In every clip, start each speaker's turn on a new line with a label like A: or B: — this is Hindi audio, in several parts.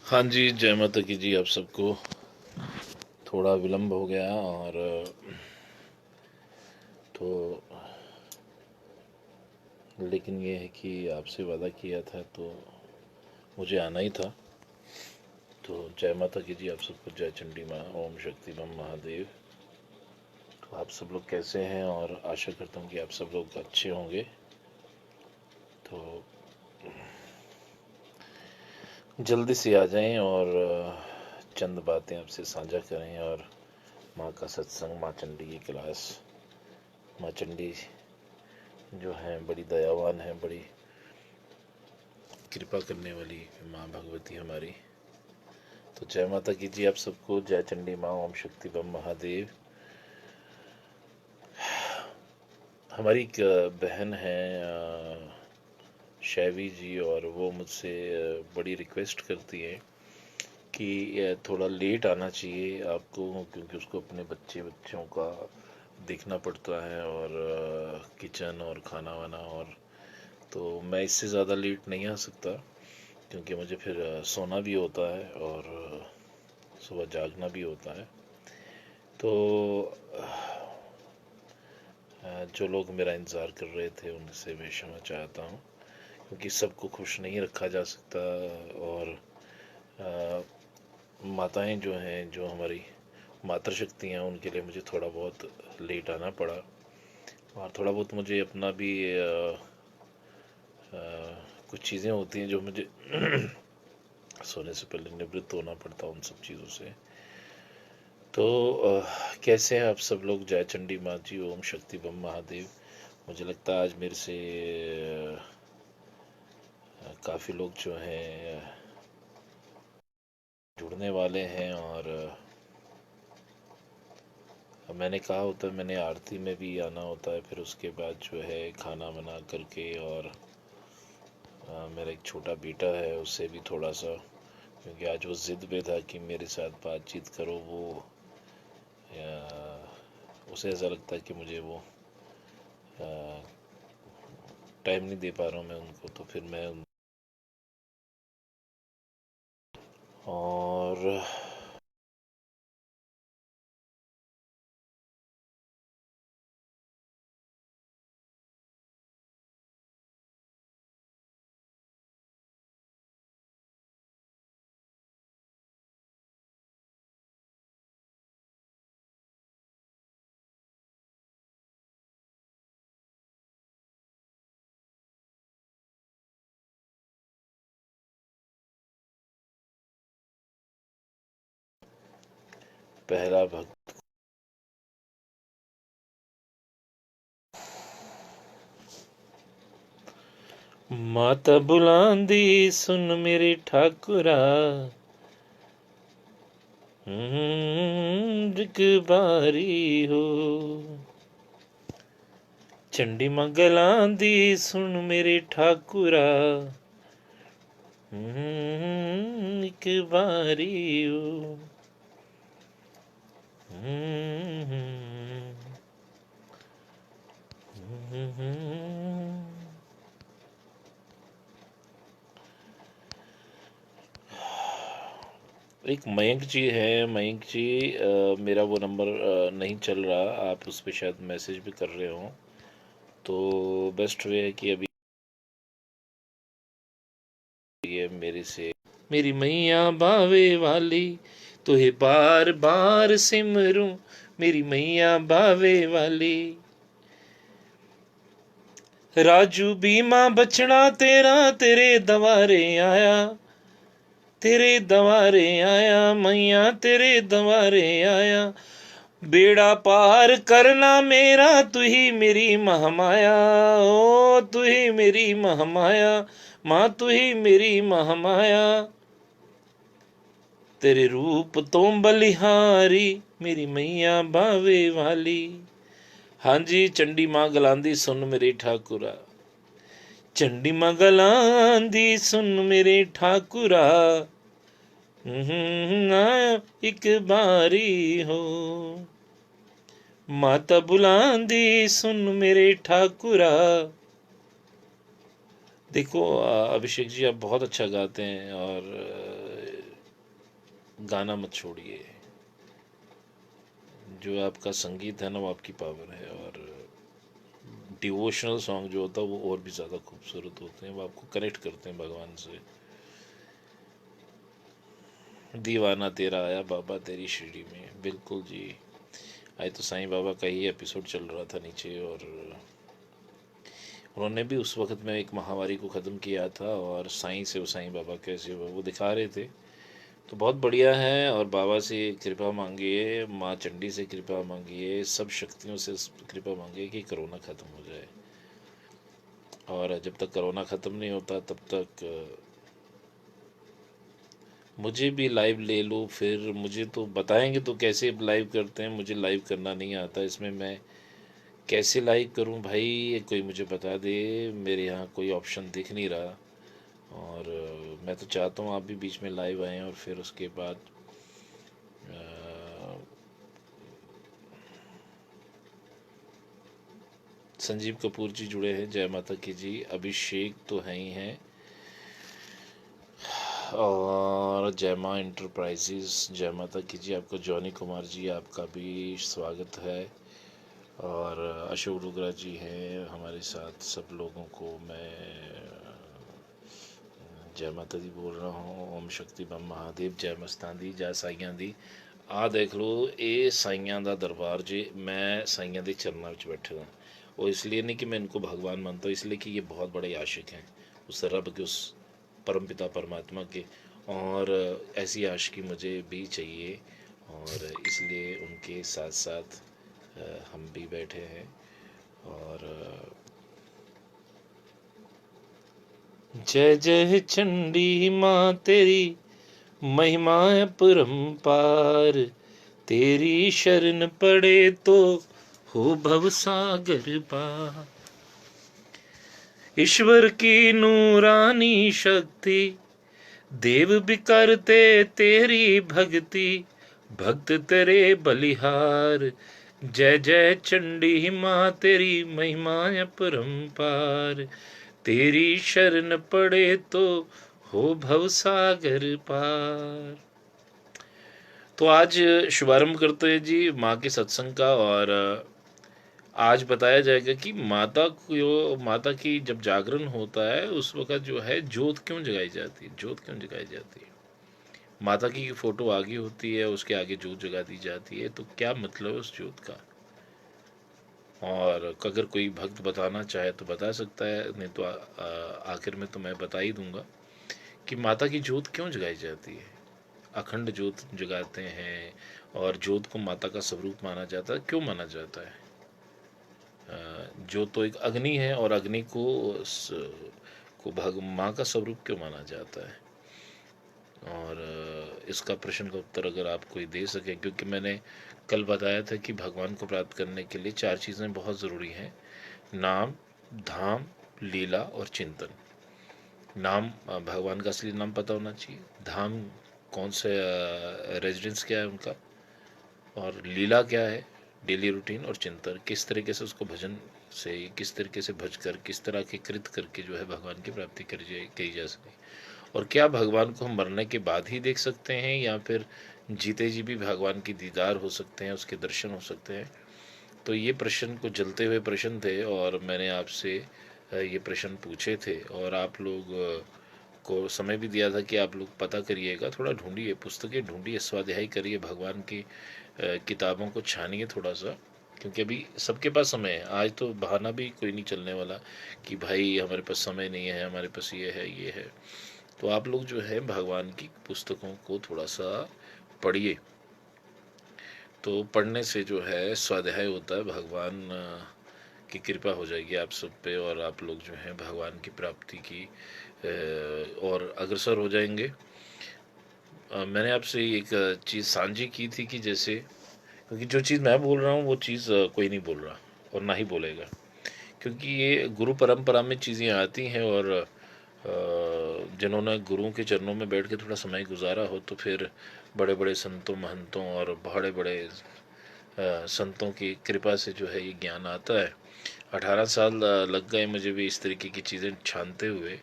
A: हाँ जी, जय माता की जी। आप सबको थोड़ा विलम्ब हो गया और तो लेकिन ये है कि आपसे वादा किया था तो मुझे आना ही था। तो जय माता की जी। आप सबको जय चंडी माँ, ओम शक्ति बम महादेव। तो आप सब लोग कैसे हैं और आशा करता हूँ कि आप सब लोग अच्छे होंगे। तो जल्दी से आ जाएं और चंद बातें आपसे साझा करें और माँ का सत्संग, माँ चंडी की क्लास। माँ चंडी जो हैं बड़ी दयावान है, बड़ी कृपा करने वाली माँ भगवती हमारी। तो जय माता की जी। आप सबको जय चंडी माँ, ओम शक्ति बम महादेव। हमारी एक बहन है शैवी जी, और वो मुझसे बड़ी रिक्वेस्ट करती है कि थोड़ा लेट आना चाहिए आपको, क्योंकि उसको अपने बच्चों का देखना पड़ता है और किचन और खाना वाना। और तो मैं इससे ज़्यादा लेट नहीं आ सकता, क्योंकि मुझे फिर सोना भी होता है और सुबह जागना भी होता है। तो जो लोग मेरा इंतज़ार कर रहे थे उनसे मैं क्षमा चाहता हूँ, क्योंकि सबको खुश नहीं रखा जा सकता। और माताएं जो हैं, जो हमारी मातृशक्ति हैं, उनके लिए मुझे थोड़ा बहुत लेट आना पड़ा। और थोड़ा बहुत मुझे अपना भी कुछ चीज़ें होती हैं जो मुझे सोने से पहले निवृत्त होना पड़ता है उन सब चीज़ों से। तो कैसे हैं आप सब लोग? जय चंडी माँ जी, ओम शक्ति बम महादेव। मुझे लगता है आज मेरे से काफ़ी लोग जो हैं जुड़ने वाले हैं। और मैंने कहा होता है, मैंने आरती में भी आना होता है, फिर उसके बाद जो है खाना बना करके। और मेरा एक छोटा बेटा है, उससे भी थोड़ा सा, क्योंकि आज वो ज़िद पे था कि मेरे साथ बातचीत करो। वो उसे ऐसा लगता है कि मुझे वो टाइम नहीं दे पा रहा हूँ मैं उनको। तो फिर मैं और पहला भक्त। माता बुलांदी सुन मेरे ठाकुरा, एक बारी हो। चंडी मां गलांदी सुन मेरे ठाकुरा, एक बारी हो। एक मयंक जी है। मयंक जी, मेरा वो नंबर नहीं चल रहा, आप उस पर शायद मैसेज भी कर रहे हो। तो बेस्ट वे है कि अभी ये मेरे से, मेरी मैया बावे वाली तुहे बार बार सिमरूं, मेरी मैया बावे वाली। राजू बीमा बचना तेरा, तेरे दवारे आया, तेरे दवारे आया मैया, तेरे दवारे आया। बेड़ा पार करना मेरा, तू ही मेरी महामाया। ओ तू ही मेरी महामाया, माँ तू ही मेरी महामाया। तेरे रूप तो बलिहारी, मेरी मैया बावे वाली। हाँ जी, चंडी माँ गलांदी सुन मेरे ठाकुरा, चंडी माँ गलांदी सुन मेरे ठाकुरा, एक बारी हो। माता बुलांदी सुन मेरे ठाकुरा। देखो अभिषेक जी, आप बहुत अच्छा गाते हैं और गाना मत छोड़िए। जो आपका संगीत है ना वो आपकी पावर है। और डिवोशनल सॉन्ग जो होता है वो और भी ज़्यादा खूबसूरत होते हैं, वो आपको कनेक्ट करते हैं भगवान से। दीवाना तेरा आया बाबा तेरी शिरडी में, बिल्कुल जी। आज तो साईं बाबा का ही एपिसोड चल रहा था नीचे, और उन्होंने भी उस वक्त में एक महामारी को ख़त्म किया था, और साईं से वो साईं बाबा कैसे वो दिखा रहे थे। तो बहुत बढ़िया है। और बाबा से कृपा मांगिए, माँ चंडी से कृपा मांगिए, सब शक्तियों से कृपा मांगिए कि कोरोना ख़त्म हो जाए। और जब तक कोरोना ख़त्म नहीं होता तब तक मुझे भी लाइव ले लो। फिर मुझे तो बताएंगे तो कैसे लाइव करते हैं, मुझे लाइव करना नहीं आता। इसमें मैं कैसे लाइव करूं भाई, कोई मुझे बता दे। मेरे यहाँ कोई ऑप्शन दिख नहीं रहा। और मैं तो चाहता हूँ आप भी बीच में लाइव आएँ, और फिर उसके बाद संजीव कपूर जी जुड़े हैं, जय माता की जी। अभिषेक तो हैं ही हैं, और जय माँ इंटरप्राइजेज, जय माता की जी। आपको जॉनी कुमार जी, आपका भी स्वागत है। और अशोक डुगरा जी हैं हमारे साथ। सब लोगों को मैं जय माता दी बोल रहा हूँ। ओम शक्ति बम महादेव, जय मस्तां दी, जय साइयां दी। आ देख लो, ये साइयां दा दरबार जे। मैं साइयां दे चरणों में बैठे दा। और इसलिए नहीं कि मैं इनको भगवान मानता हूँ, इसलिए कि ये बहुत बड़े आशिक हैं उस रब के, उस परमपिता परमात्मा के। और ऐसी आशिकी मुझे भी चाहिए, और इसलिए उनके साथ साथ हम भी बैठे हैं। और जय जय चंडी माँ तेरी महिमा है परम्पार, तेरी शरण पड़े तो हो भव सागर पार। ईश्वर की नूरानी शक्ति, देव भी करते तेरी भक्ति, भक्त तेरे बलिहार। जय जय चंडी माँ तेरी महिमा है परम्पार, तेरी शरण पड़े तो हो भव सागर पार। तो आज शुभारंभ करते हैं जी माँ के सत्संग का। और आज बताया जाएगा कि माता की जब जागरण होता है उस वक्त जो है ज्योत क्यों जगाई जाती है, ज्योत क्यों जगाई जाती है। माता की फोटो आगे होती है, उसके आगे ज्योत जगा दी जाती है, तो क्या मतलब है उस ज्योत का। और अगर कोई भक्त बताना चाहे तो बता सकता है, नहीं तो आखिर में तो मैं बता ही दूंगा कि माता की ज्योत क्यों जगाई जाती है। अखंड ज्योत जगाते हैं, और ज्योत को माता का स्वरूप माना जाता है। क्यों माना जाता है? ज्योत तो एक अग्नि है, और अग्नि को भग माँ का स्वरूप क्यों माना जाता है। और इसका प्रश्न का उत्तर अगर आप कोई दे सके, क्योंकि मैंने कल बताया था कि भगवान को प्राप्त करने के लिए 4 चीज़ें बहुत ज़रूरी हैं: नाम, धाम, लीला और चिंतन। नाम, भगवान का असली नाम पता होना चाहिए। धाम, कौन से रेजिडेंस क्या है उनका। और लीला क्या है, डेली रूटीन। और चिंतन, किस तरीके से उसको भजन से, किस तरीके से भज कर, किस तरह के कृत करके जो है भगवान की प्राप्ति करी जा सके। और क्या भगवान को हम मरने के बाद ही देख सकते हैं, या फिर जीते जी भी भगवान की दीदार हो सकते हैं, उसके दर्शन हो सकते हैं। तो ये प्रश्न को जलते हुए प्रश्न थे, और मैंने आपसे ये प्रश्न पूछे थे। और आप लोग को समय भी दिया था कि आप लोग पता करिएगा, थोड़ा ढूंढिए, पुस्तकें ढूंढिए, स्वाध्याय करिए, भगवान की किताबों को छानिए थोड़ा सा। क्योंकि अभी सबके पास समय है। आज तो बहाना भी कोई नहीं चलने वाला कि भाई हमारे पास समय नहीं है, हमारे पास ये है ये है। तो आप लोग जो है भगवान की पुस्तकों को थोड़ा सा पढ़िए। तो पढ़ने से जो है स्वाध्याय होता है, भगवान की कृपा हो जाएगी आप सब पे, और आप लोग जो हैं भगवान की प्राप्ति की और अग्रसर हो जाएंगे। मैंने आपसे एक चीज़ साझी की थी कि जैसे, क्योंकि जो चीज़ मैं बोल रहा हूँ वो चीज़ कोई नहीं बोल रहा और ना ही बोलेगा, क्योंकि ये गुरु परंपरा में चीज़ें आती हैं। और जिन्होंने गुरुओं के चरणों में बैठ के थोड़ा समय गुजारा हो, तो फिर बड़े बड़े संतों महंतों और बड़े बड़े संतों की कृपा से जो है ये ज्ञान आता है। 18 साल लग गए मुझे भी इस तरीके की चीज़ें छानते हुए।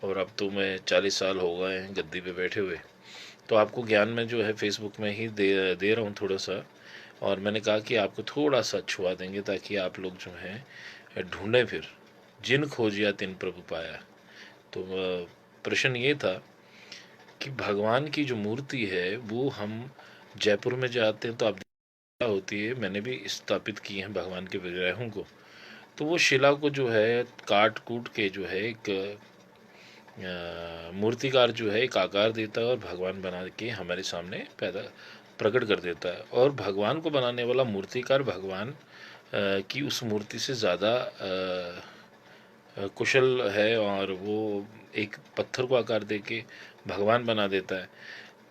A: और अब तो मैं 40 साल हो गए हैं गद्दी पे बैठे हुए, तो आपको ज्ञान में जो है फेसबुक में ही दे दे रहा हूँ थोड़ा सा। और मैंने कहा कि आपको थोड़ा सा छुआ देंगे ताकि आप लोग जो हैं ढूंढें फिर, जिन खोजिया तिन प्रभु पाया। तो प्रश्न ये था कि भगवान की जो मूर्ति है वो हम जयपुर में जाते हैं तो आप होती है, मैंने भी स्थापित किए हैं भगवान के विग्रहों को। तो वो शिला को जो है काट कूट के जो है एक मूर्तिकार जो है एक आकार देता है और भगवान बना के हमारे सामने पैदा प्रकट कर देता है। और भगवान को बनाने वाला मूर्तिकार भगवान की उस मूर्ति से ज़्यादा कुशल है, और वो एक पत्थर को आकार दे के भगवान बना देता है।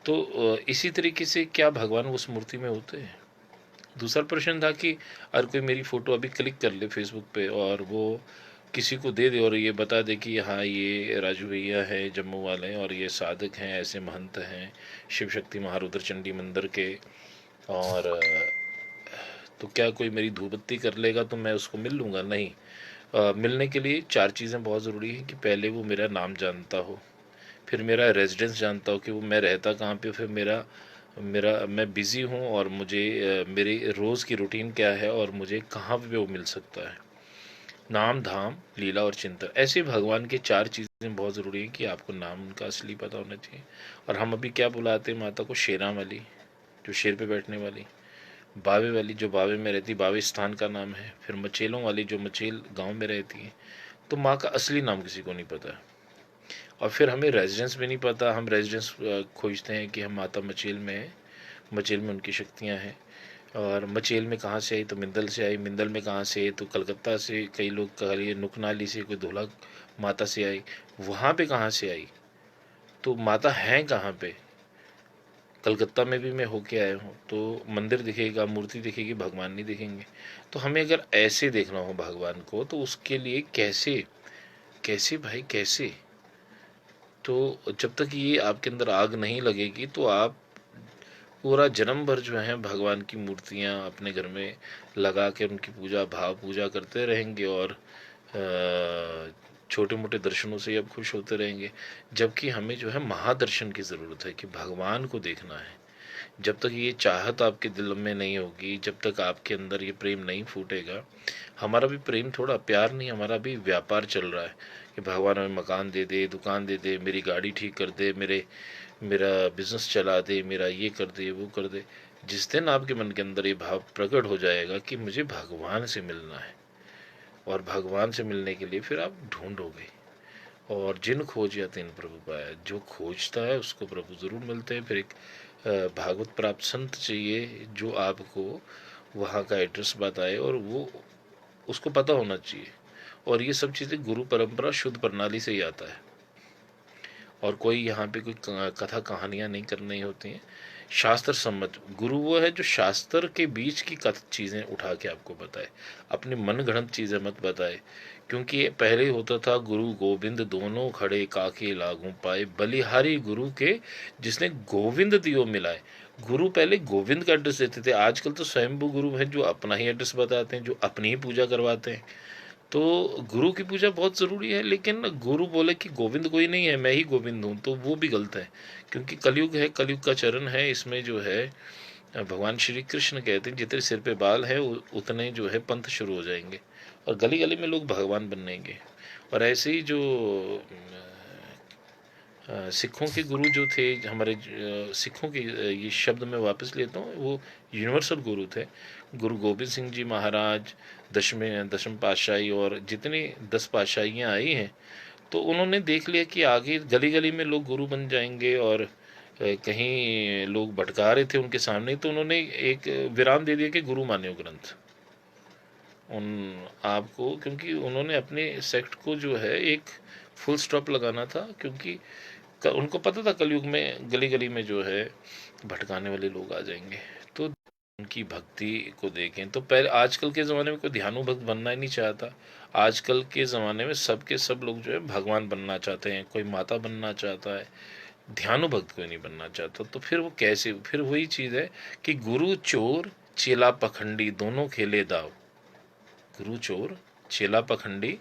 A: तो इसी तरीके से क्या भगवान उस मूर्ति में होते हैं? दूसरा प्रश्न था कि अगर कोई मेरी फ़ोटो अभी क्लिक कर ले फेसबुक पे और वो किसी को दे दे और ये बता दे कि हाँ ये राजू भैया है जम्मू वाले और ये साधक हैं, ऐसे महंत हैं शिव शक्ति महारुद्र चंडी मंदिर के, और तो क्या कोई मेरी धूपबत्ती कर लेगा तो मैं उसको मिल लूँगा? नहीं। मिलने के लिए 4 चीज़ें बहुत ज़रूरी हैं कि पहले वो मेरा नाम जानता हो, फिर मेरा रेजिडेंस जानता हो कि वो मैं रहता कहाँ पे, फिर मेरा मेरा मैं बिज़ी हूँ और मुझे मेरी रोज़ की रूटीन क्या है और मुझे कहाँ पे वो मिल सकता है। नाम धाम लीला और चिंतन, ऐसे भगवान के 4 चीज़ें बहुत ज़रूरी हैं कि आपको नाम उनका असली पता होना चाहिए। और हम अभी क्या बुलाते हैं माता को? शेरा वाली, जो शेर पे बैठने वाली। बावे वाली, जो बावे में रहती, बावे स्थान का नाम है। फिर मचेलों वाली, जो मचेल गांव में रहती है। तो माँ का असली नाम किसी को नहीं पता। और फिर हमें रेजिडेंस भी नहीं पता, हम रेजिडेंस खोजते हैं कि हम माता मचेल में हैं, मचेल में उनकी शक्तियाँ हैं। और मचेल में कहाँ से आई? तो मिंदल से आई। मिंदल में कहाँ से? तो कलकत्ता से, कई लोग कह रही है नुकनाली से, कोई धोला माता से आई। वहाँ पे कहाँ से आई? तो माता हैं कहाँ पे? कलकत्ता में भी मैं होके आया हूँ। तो मंदिर दिखेगा, मूर्ति दिखेगी, भगवान नहीं दिखेंगे। तो हमें अगर ऐसे देखना हो भगवान को तो उसके लिए कैसे, कैसे भाई कैसे? तो जब तक ये आपके अंदर आग नहीं लगेगी तो आप पूरा जन्म भर जो है भगवान की मूर्तियाँ अपने घर में लगा के उनकी पूजा भाव पूजा करते रहेंगे और छोटे मोटे दर्शनों से अब खुश होते रहेंगे। जबकि हमें जो है महादर्शन की ज़रूरत है कि भगवान को देखना है। जब तक ये चाहत आपके दिल में नहीं होगी, जब तक आपके अंदर ये प्रेम नहीं फूटेगा, हमारा भी प्रेम थोड़ा प्यार नहीं, हमारा भी व्यापार चल रहा है कि भगवान हमें मकान दे दे, दुकान दे दे, मेरी गाड़ी ठीक कर दे, मेरा बिजनेस चला दे, मेरा ये कर दे, वो कर दे। जिस दिन आपके मन के अंदर ये भाव प्रकट हो जाएगा कि मुझे भगवान से मिलना है, और भगवान से मिलने के लिए फिर आप ढूंढोगे। और जिन खोज या तिन प्रभु पाया, जो खोजता है उसको प्रभु ज़रूर मिलते हैं। फिर एक भागवत प्राप्त संत चाहिए जो आपको वहाँ का एड्रेस बताए, और वो उसको पता होना चाहिए। और ये सब चीज़ें गुरु परंपरा शुद्ध प्रणाली से ही आता है, और कोई यहाँ पे कोई कथा कहानियाँ नहीं करनी होती हैं। शास्त्र सम्मत गुरु वो है जो शास्त्र के बीच की कथ चीज़ें उठा के आपको बताए, अपनी मन गढ़ंत चीज़ें मत बताए। क्योंकि ये पहले होता था गुरु गोविंद दोनों खड़े काके लागू पाए, बलिहारी गुरु के जिसने गोविंद दियो मिलाए। गुरु पहले गोविंद का एड्रेस देते थे, आजकल तो स्वयंभू गुरु हैं जो अपना ही एड्रेस बताते हैं, जो अपनी ही पूजा करवाते हैं। तो गुरु की पूजा बहुत ज़रूरी है, लेकिन गुरु बोले कि गोविंद कोई नहीं है, मैं ही गोविंद हूँ, तो वो भी गलत है। क्योंकि कलयुग है, कलयुग का चरण है, इसमें जो है भगवान श्री कृष्ण कहते हैं जितने सिर पे बाल है उतने जो है पंथ शुरू हो जाएंगे, और गली गली में लोग भगवान बनेंगे। और ऐसे ही जो सिखों के गुरु जो थे हमारे, सिखों के ये शब्द मैं वापस लेता हूँ, वो यूनिवर्सल गुरु थे। गुरु गोबिंद सिंह जी महाराज, दसम पातशाही, और जितनी 10 पातशाहियाँ आई हैं, तो उन्होंने देख लिया कि आगे गली गली में लोग गुरु बन जाएंगे, और कहीं लोग भटका रहे थे उनके सामने, तो उन्होंने एक विराम दे दिया कि गुरु मान्यो ग्रंथ उन आपको, क्योंकि उन्होंने अपने सेक्ट को जो है एक फुल स्टॉप लगाना था। क्योंकि उनको पता था कलयुग में गली गली में जो है भटकाने वाले लोग आ जाएंगे। तो उनकी भक्ति को देखें तो पहले, आजकल के ज़माने में कोई ध्यानु भक्त बनना ही नहीं चाहता। आजकल के ज़माने में सब के सब लोग जो है भगवान बनना चाहते हैं, कोई माता बनना चाहता है, ध्यानु भक्त कोई नहीं बनना चाहता। तो फिर वो कैसे? फिर वही चीज़ है कि गुरु चोर चेला पखंडी दोनों खेले दाव। गुरु चोर चेला पखंडी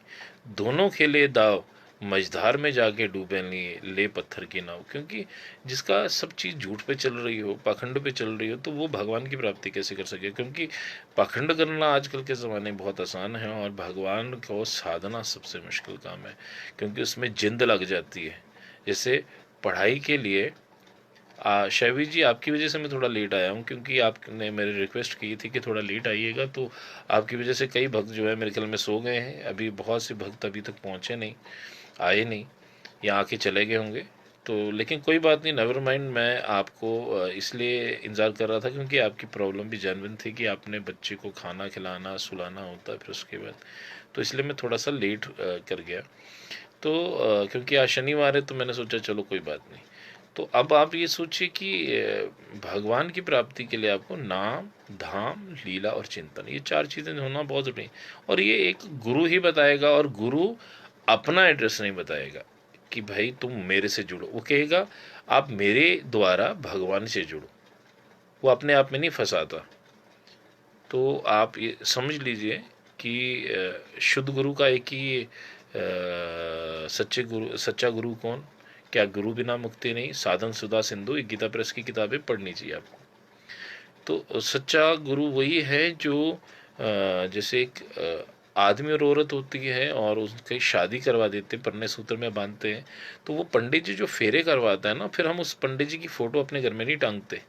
A: दोनों खेले दाव, मझधार में जाके डूबे ले पत्थर की नाव। क्योंकि जिसका सब चीज़ झूठ पे चल रही हो, पाखंड पे चल रही हो, तो वो भगवान की प्राप्ति कैसे कर सके? क्योंकि पाखंड करना आजकल के ज़माने में बहुत आसान है, और भगवान को साधना सबसे मुश्किल काम है, क्योंकि उसमें जिंद लग जाती है। जैसे पढ़ाई के लिए शैवी जी, आपकी वजह से मैं थोड़ा लेट आया हूँ, क्योंकि आपने मेरी रिक्वेस्ट की थी कि थोड़ा लेट आइएगा, तो आपकी वजह से कई भक्त जो है मेरे ख्याल में सो गए हैं। अभी बहुत से भक्त अभी तक पहुँचे नहीं, आए नहीं, या आके चले गए होंगे। तो लेकिन कोई बात नहीं, नेवर माइंड। मैं आपको इसलिए इंतज़ार कर रहा था क्योंकि आपकी प्रॉब्लम भी जेन्युइन थी कि आपने बच्चे को खाना खिलाना सुलाना होता है, फिर उसके बाद तो इसलिए मैं थोड़ा सा लेट कर गया। तो क्योंकि आज शनिवार है, तो मैंने सोचा चलो कोई बात नहीं। तो अब आप ये सोचिए कि भगवान की प्राप्ति के लिए आपको नाम, धाम, लीला और चिंतन, ये 4 चीज़ें होना बहुत ज़रूरी है। और ये एक गुरु ही बताएगा, और गुरु अपना एड्रेस नहीं बताएगा कि भाई तुम मेरे से जुड़ो। वो कहेगा आप मेरे द्वारा भगवान से जुड़ो। वो अपने आप में नहीं फंसाता। तो आप ये समझ लीजिए कि शुद्ध गुरु का एक ही सच्चा गुरु कौन? क्या गुरु बिना मुक्ति नहीं? साधन सुधा सिंधु, एक गीता प्रेस की किताबें पढ़नी चाहिए आपको। तो सच्चा गुरु वही है जो जैसे एक आदमी और औरत होती है और उसकी शादी करवा देते, परने सूत्र में बांधते हैं, तो वो पंडित जी जो फेरे करवाता है ना, फिर हम उस पंडित जी की फ़ोटो अपने घर में नहीं टांगते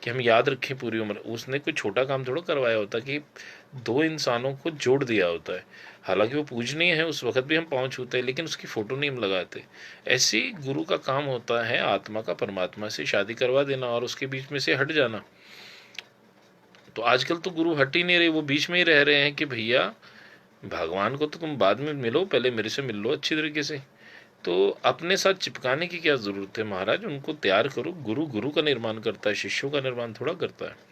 A: कि हम याद रखें पूरी उम्र। उसने कोई छोटा काम थोड़ा करवाया होता कि 2 इंसानों को जोड़ दिया होता है। हालांकि वो पूजनीय है, उस वक्त भी हम पाँव छूते हैं, लेकिन उसकी फ़ोटो नहीं हम लगाते। ऐसे ही गुरु का काम होता है आत्मा का परमात्मा से शादी करवा देना और उसके बीच में से हट जाना। तो आजकल तो गुरु हट ही नहीं रहे, वो बीच में ही रह रहे हैं कि भैया भगवान को तो तुम बाद में मिलो, पहले मेरे से मिल लो अच्छी तरीके से। तो अपने साथ चिपकाने की क्या ज़रूरत है महाराज? उनको तैयार करो। गुरु गुरु का निर्माण करता है, शिष्यों का निर्माण थोड़ा करता है।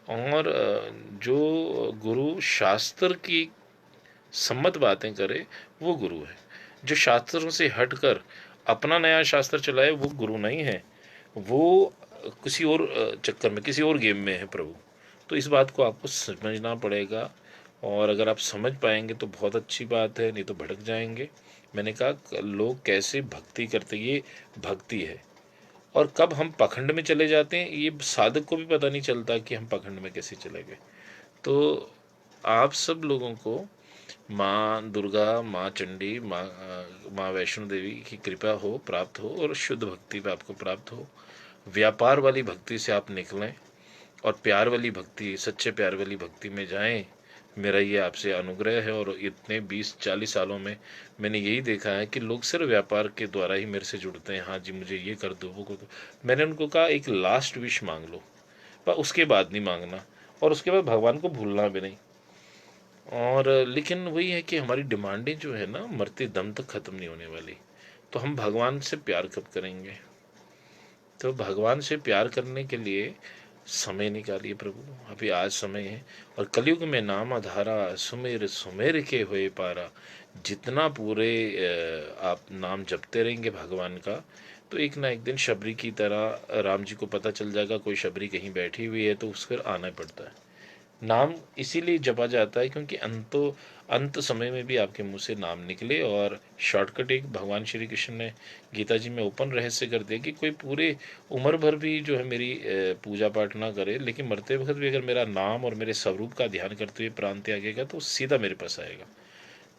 A: और जो गुरु शास्त्र की सम्मत बातें करे वो गुरु है। जो शास्त्रों से हटकर अपना नया शास्त्र चलाए वो गुरु नहीं है। वो किसी और चक्कर में, किसी और गेम में है प्रभु। तो इस बात को आपको समझना पड़ेगा, और अगर आप समझ पाएंगे तो बहुत अच्छी बात है, नहीं तो भटक जाएंगे। मैंने कहा लोग कैसे भक्ति करते, ये भक्ति है। और कब हम पखंड में चले जाते हैं ये साधक को भी पता नहीं चलता कि हम पखंड में कैसे चले गए। तो आप सब लोगों को माँ दुर्गा, माँ चंडी, माँ वैष्णो देवी की कृपा हो, प्राप्त हो, और शुद्ध भक्ति पे आपको प्राप्त हो। व्यापार वाली भक्ति से आप निकलें और प्यार वाली भक्ति, सच्चे प्यार वाली भक्ति में जाएं। मेरा ये आपसे अनुग्रह है। और इतने 20-40 सालों में मैंने यही देखा है कि लोग सिर्फ व्यापार के द्वारा ही मेरे से जुड़ते हैं। हाँ जी, मुझे ये कर दो, वो कर दो। मैंने उनको कहा एक लास्ट विश मांग लो, पर उसके बाद नहीं मांगना, और उसके बाद भगवान को भूलना भी नहीं। और लेकिन वही है कि हमारी डिमांडें जो है ना, मरते दम तक ख़त्म नहीं होने वाली। तो हम भगवान से प्यार कब करेंगे? तो भगवान से प्यार करने के लिए समय निकालिए प्रभु, अभी आज समय है। और कलयुग में नाम आधारा, सुमेर सुमेर के हुए पारा। जितना पूरे आप नाम जपते रहेंगे भगवान का, तो एक ना एक दिन शबरी की तरह राम जी को पता चल जाएगा कोई शबरी कहीं बैठी हुई है, तो उसको आना पड़ता है। नाम इसीलिए जपा जाता है क्योंकि अंत समय में भी आपके मुंह से नाम निकले। और शॉर्टकट एक भगवान श्री कृष्ण ने गीता जी में ओपन रहस्य कर दिया कि कोई पूरे उम्र भर भी जो है मेरी पूजा पाठ ना करे, लेकिन मरते वक्त भी अगर मेरा नाम और मेरे स्वरूप का ध्यान करते हुए प्राण त्यागेगा तो सीधा मेरे पास आएगा।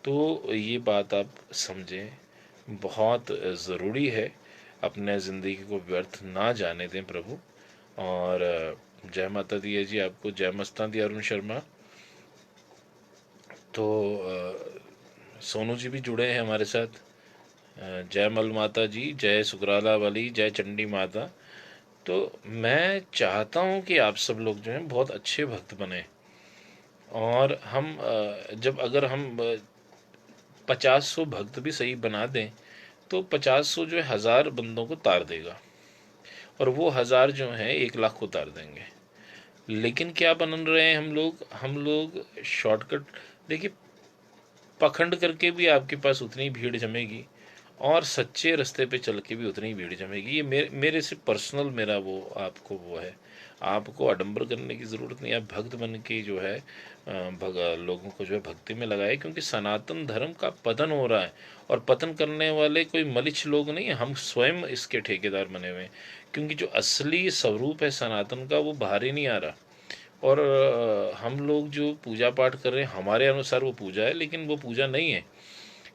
A: तो ये बात आप समझें, बहुत ज़रूरी है। अपने ज़िंदगी को व्यर्थ ना जाने दें प्रभु। और जय माता दी है जी आपको, जय मस्तान दी अरुण शर्मा। तो सोनू जी भी जुड़े हैं हमारे साथ। जय मल माता जी, जय सुकराला वाली, जय चंडी माता। तो मैं चाहता हूँ कि आप सब लोग जो हैं बहुत अच्छे भक्त बने। और हम जब अगर हम 50-100 भक्त भी सही बना दें, तो 50-100 जो है 1000 बंदों को तार देगा, और वो 1000 जो हैं 1 लाख को तार देंगे। लेकिन क्या बन रहे हैं हम लोग शॉर्टकट। देखिए, पखंड करके भी आपके पास उतनी भीड़ जमेगी, और सच्चे रास्ते पे चल के भी उतनी ही भीड़ जमेगी। ये मेरे से पर्सनल मेरा वो आपको वो है। आपको आडंबर करने की ज़रूरत नहीं है। आप भक्त बन के जो है लोगों को जो है भक्ति में लगाए, क्योंकि सनातन धर्म का पतन हो रहा है। और पतन करने वाले कोई मलिच्छ लोग नहीं है, हम स्वयं इसके ठेकेदार बने हुए हैं। क्योंकि जो असली स्वरूप है सनातन का वो बाहर ही नहीं आ रहा। और हम लोग जो पूजा पाठ कर रहे हैं हमारे अनुसार वो पूजा है, लेकिन वो पूजा नहीं है।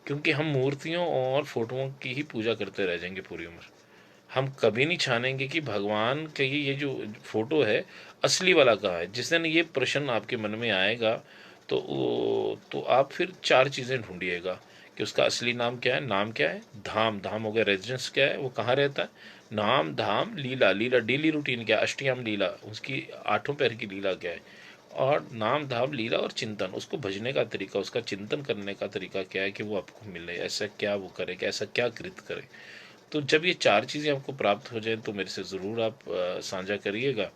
A: क्योंकि हम मूर्तियों और फोटोओं की ही पूजा करते रह जाएंगे पूरी उम्र। हम कभी नहीं छानेंगे कि भगवान का ये जो फोटो है असली वाला कहाँ है। जिस दिन ये प्रश्न आपके मन में आएगा तो आप फिर चार चीज़ें ढूंढिएगा कि उसका असली नाम क्या है। नाम क्या है? धाम। धाम हो गया। रेजिडेंस क्या है, वो कहाँ रहता है? नाम धाम लीला। लीला डेली रूटीन क्या है? अष्टयाम लीला, उसकी आठों पैर की लीला क्या है? और नाम धाम लीला और चिंतन, उसको भजने का तरीका, उसका चिंतन करने का तरीका क्या है कि वो आपको मिले, ऐसा क्या वो करे, कि ऐसा क्या कृत करे। तो जब ये चार चीज़ें आपको प्राप्त हो जाएं तो मेरे से ज़रूर आप साझा करिएगा।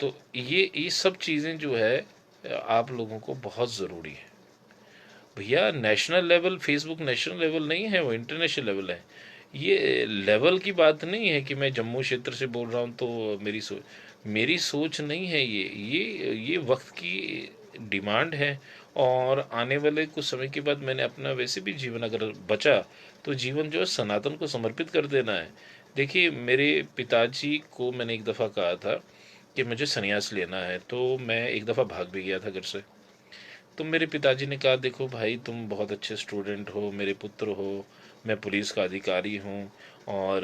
A: तो ये सब चीज़ें जो है आप लोगों को बहुत ज़रूरी है। भैया national level Facebook national level नहीं है, वो इंटरनेशनल लेवल है। ये लेवल की बात नहीं है कि मैं जम्मू क्षेत्र से बोल रहा हूँ तो मेरी सोच नहीं है। ये वक्त की डिमांड है। और आने वाले कुछ समय के बाद मैंने अपना वैसे भी जीवन अगर बचा तो जीवन जो है सनातन को समर्पित कर देना है। देखिए मेरे पिताजी को मैंने एक दफ़ा कहा था कि मुझे संन्यास लेना है, तो मैं एक दफ़ा भाग भी गया था घर से। तो मेरे पिताजी ने कहा देखो भाई तुम बहुत अच्छे स्टूडेंट हो, मेरे पुत्र हो, मैं पुलिस का अधिकारी हूँ। और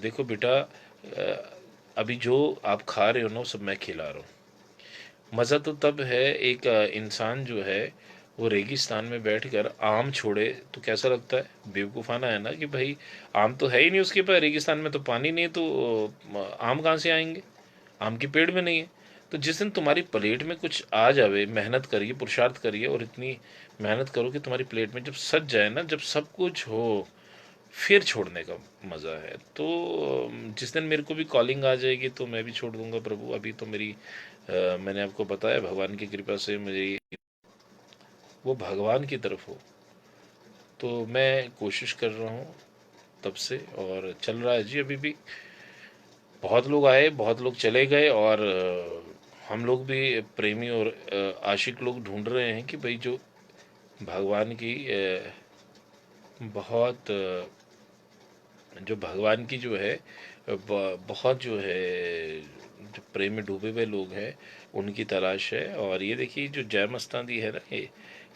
A: देखो बेटा, अभी जो आप खा रहे हो ना वो सब मैं खिला रहा हूँ। मज़ा तो तब है एक इंसान जो है वो रेगिस्तान में बैठकर आम छोड़े तो कैसा लगता है? बेवकूफ़ाना है ना कि भाई आम तो है ही नहीं उसके पास, रेगिस्तान में तो पानी नहीं है, तो आम कहाँ से आएंगे? आम के पेड़ में नहीं है। तो जिस दिन तुम्हारी प्लेट में कुछ आ जावे, मेहनत करिए, पुरुषार्थ करिए और इतनी मेहनत करो कि तुम्हारी प्लेट में जब सज जाए ना, जब सब कुछ हो, फिर छोड़ने का मज़ा है। तो जिस दिन मेरे को भी कॉलिंग आ जाएगी तो मैं भी छोड़ दूंगा प्रभु। अभी तो मैंने आपको बताया भगवान की कृपा से मेरी वो भगवान की तरफ हो। तो मैं कोशिश कर रहा हूँ तब से, और चल रहा है जी अभी भी। बहुत लोग आए, बहुत लोग चले गए, और हम लोग भी प्रेमी और आशिक लोग ढूंढ रहे हैं कि भाई जो भगवान की बहुत जो भगवान की जो है बहुत जो है जो प्रेम में डूबे हुए लोग हैं उनकी तलाश है। और ये देखिए जो जय मस्तानी है ना,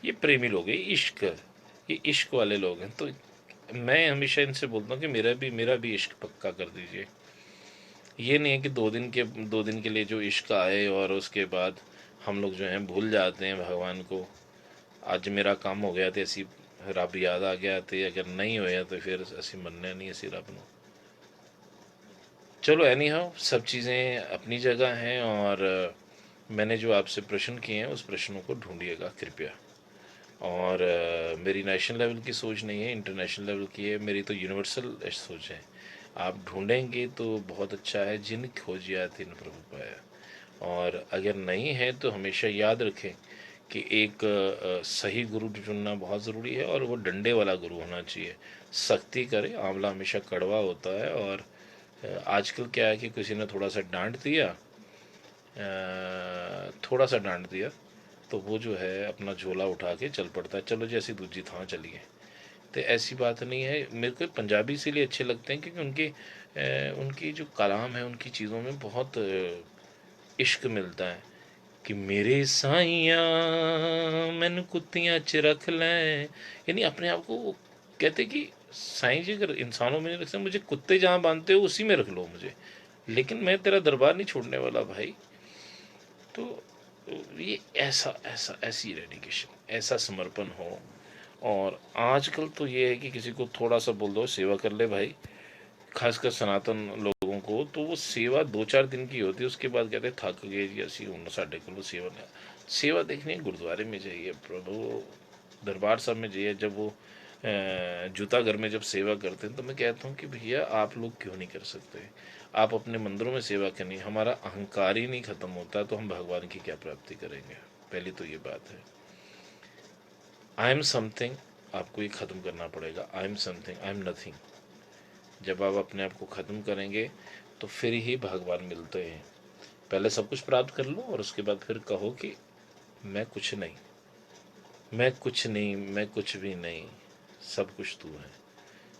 A: ये प्रेमी लोग हैं, ये इश्क वाले लोग हैं। तो मैं हमेशा इनसे बोलता हूँ कि मेरा भी इश्क पक्का कर दीजिए। ये नहीं है कि 2 दिन के लिए जो इश्क आए और उसके बाद हम लोग जो हैं भूल जाते हैं भगवान को। ਅੱਜ मेरा काम हो गया तो असी रब याद आ गया, तो अगर नहीं होया तो फिर असी मनना नहीं असी रब ਨੂੰ। चलो एनी हाउ सब चीज़ें अपनी जगह हैं। और मैंने जो आपसे प्रश्न किए हैं उस प्रश्नों को ढूंढिएगा कृपया। और मेरी नेशनल लेवल की सोच नहीं है, इंटरनेशनल लेवल की है। मेरी तो यूनिवर्सल सोच है। आप ढूंढेंगे तो बहुत अच्छा है। जिन खोजिया तिन प्रभु पाया। और अगर नहीं है तो हमेशा याद रखें कि एक सही गुरु चुनना बहुत ज़रूरी है, और वो डंडे वाला गुरु होना चाहिए। सख्ती करे, आंवला हमेशा कड़वा होता है। और आजकल क्या है कि किसी ने थोड़ा सा डांट दिया, थोड़ा सा डांट दिया तो वो जो है अपना झोला उठा के चल पड़ता है, चलो जैसी दूजी थां चलिए। तो ऐसी बात नहीं है। मेरे को पंजाबी इसीलिए अच्छे लगते हैं क्योंकि उनकी जो कलाम है उनकी चीज़ों में बहुत इश्क मिलता है कि मेरे साइया मैनू कुत्तियाँ च रख लें। यानी अपने आप को वो कहते कि साईं जी अगर इंसानों में नहीं रखते, मुझे कुत्ते जहाँ बांधते हो उसी में रख लो मुझे, लेकिन मैं तेरा दरबार नहीं छोड़ने वाला भाई। तो ये ऐसा ऐसा ऐसी डेडिकेशन, ऐसा समर्पण हो। और आजकल तो ये है कि किसी को थोड़ा सा बोल दो सेवा कर ले भाई, खासकर सनातन लोगों को तो वो सेवा 2-4 दिन की होती है। उसके बाद कहते हैं थक गए जी असी हूँ साढ़े को सेवा नहीं। सेवा देखनी है गुरुद्वारे में जाइए, प्रभु दरबार साहब में जाइए। जब वो जूता घर में जब सेवा करते हैं तो मैं कहता हूँ कि भैया आप लोग क्यों नहीं कर सकते? आप अपने मंदिरों में सेवा करनी। हमारा अहंकार ही नहीं ख़त्म होता तो हम भगवान की क्या प्राप्ति करेंगे? पहली तो ये बात है। आई एम समथिंग, आपको ये ख़त्म करना पड़ेगा। I am something, I am nothing. जब आप अपने आप को ख़त्म करेंगे तो फिर ही भगवान मिलते हैं। पहले सब कुछ प्राप्त कर लो और उसके बाद फिर कहो कि मैं कुछ नहीं, मैं कुछ नहीं, मैं कुछ भी नहीं, सब कुछ तू है।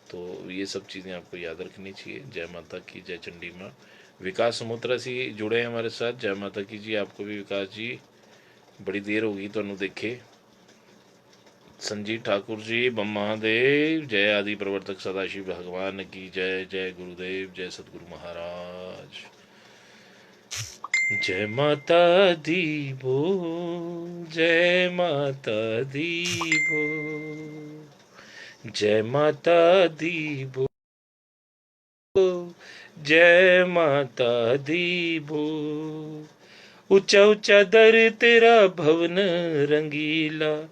A: तो ये सब चीज़ें आपको याद रखनी चाहिए। जय माता की, जय चंडी माँ। विकास समुद्रा से जुड़े हैं हमारे साथ, जय माता की जी। आपको भी विकास जी, बड़ी देर होगी तो देखे। संजीव ठाकुर जी, बम महादेव। जय आदि प्रवर्तक सदाशिव भगवान की जय। जय गुरुदेव, जय सतगुरु महाराज। जय माता दी बोल, जय माता दी बोल, जय माता दी बोल, जय माता दी बोल। ऊंचा ऊंचा दर तेरा भवन रंगीला,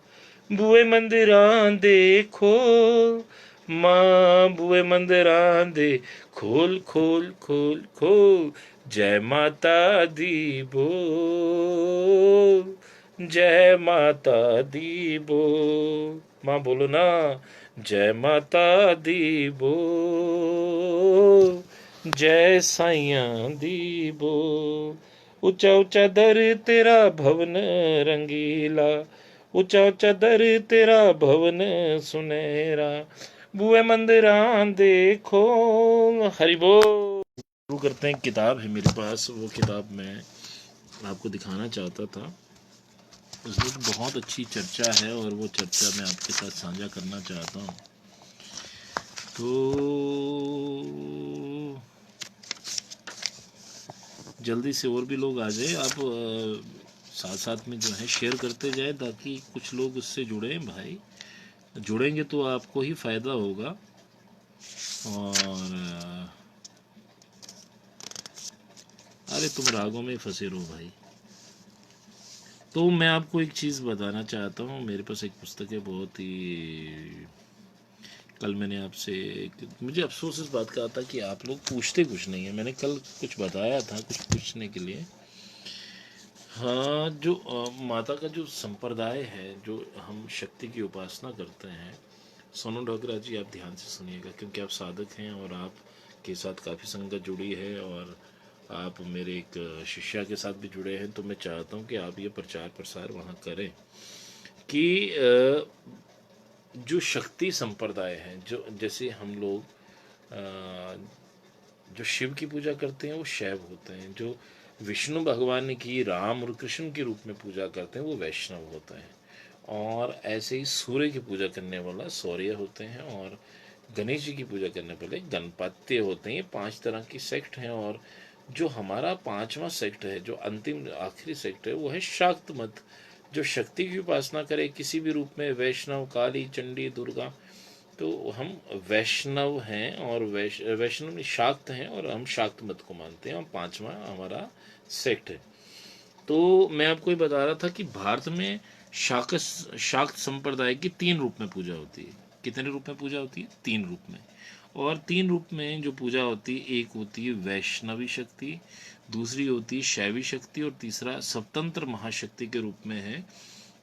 A: बूए मंदिरां दे खोल, मां बूए मंदिरां दे खोल खोल खोल खोल। जय माता दी बोल, जय माता दी बोल। मां बोलो ना, जय माता दी बोल, जय साइयां दी बोल। ऊंचा ऊंचा दर तेरा भवन रंगीला, ऊंचा ऊंचा दर तेरा भवन सुनहरा, बुए मंदिरां देखो। हरि बोल। शुरू करते हैं। किताब है मेरे पास, वो किताब मैं आपको दिखाना चाहता था। उसमें बहुत अच्छी चर्चा है और वो चर्चा मैं आपके साथ साझा करना चाहता हूँ। तो जल्दी से और भी लोग आ जाए। आप साथ साथ में जो है शेयर करते जाए ताकि कुछ लोग उससे जुड़े। भाई जुड़ेंगे तो आपको ही फ़ायदा होगा। और अरे तुम रागों में फंसे रहो भाई। तो मैं आपको एक चीज़ बताना चाहता हूँ। मेरे पास एक पुस्तक है, बहुत ही कल मैंने आपसे मुझे अफसोस इस बात का आता कि आप लोग पूछते कुछ नहीं है। मैंने कल कुछ बताया था कुछ पूछने के लिए। हाँ, जो माता का जो संप्रदाय है, जो हम शक्ति की उपासना करते हैं। सोनू ढोगरा जी, आप ध्यान से सुनिएगा क्योंकि आप साधक हैं और आपके साथ काफ़ी संगत जुड़ी है और आप मेरे एक शिष्या के साथ भी जुड़े हैं। तो मैं चाहता हूँ कि आप ये प्रचार प्रसार वहाँ करें कि जो शक्ति संप्रदाय हैं, जो जैसे हम लोग जो शिव की पूजा करते हैं वो शैव होते हैं, जो विष्णु भगवान की राम और कृष्ण के रूप में पूजा करते हैं वो वैष्णव होते हैं, और ऐसे ही सूर्य की पूजा करने वाला सौर्य होते हैं, और गणेश जी की पूजा करने वाले गणपत्य होते हैं। ये 5 तरह की सेक्ट हैं। और जो हमारा 5वां सेक्ट है, जो अंतिम आखिरी सेक्ट है, वो है शाक्त मत, जो शक्ति की उपासना करे किसी भी रूप में, वैष्णव, काली, चंडी, दुर्गा। तो हम वैष्णव हैं और वैष्णव में शाक्त हैं और हम शाक्त मत को मानते हैं और 5वां हमारा सेक्ट है। तो मैं आपको ये बता रहा था कि भारत में शाक्त संप्रदाय की 3 रूप में पूजा होती है। कितने रूप में पूजा होती है? 3 रूप में। और 3 रूप में जो पूजा होती है, एक होती है वैष्णवी शक्ति, दूसरी होती है शैवी शक्ति और तीसरा स्वतंत्र महाशक्ति के रूप में है।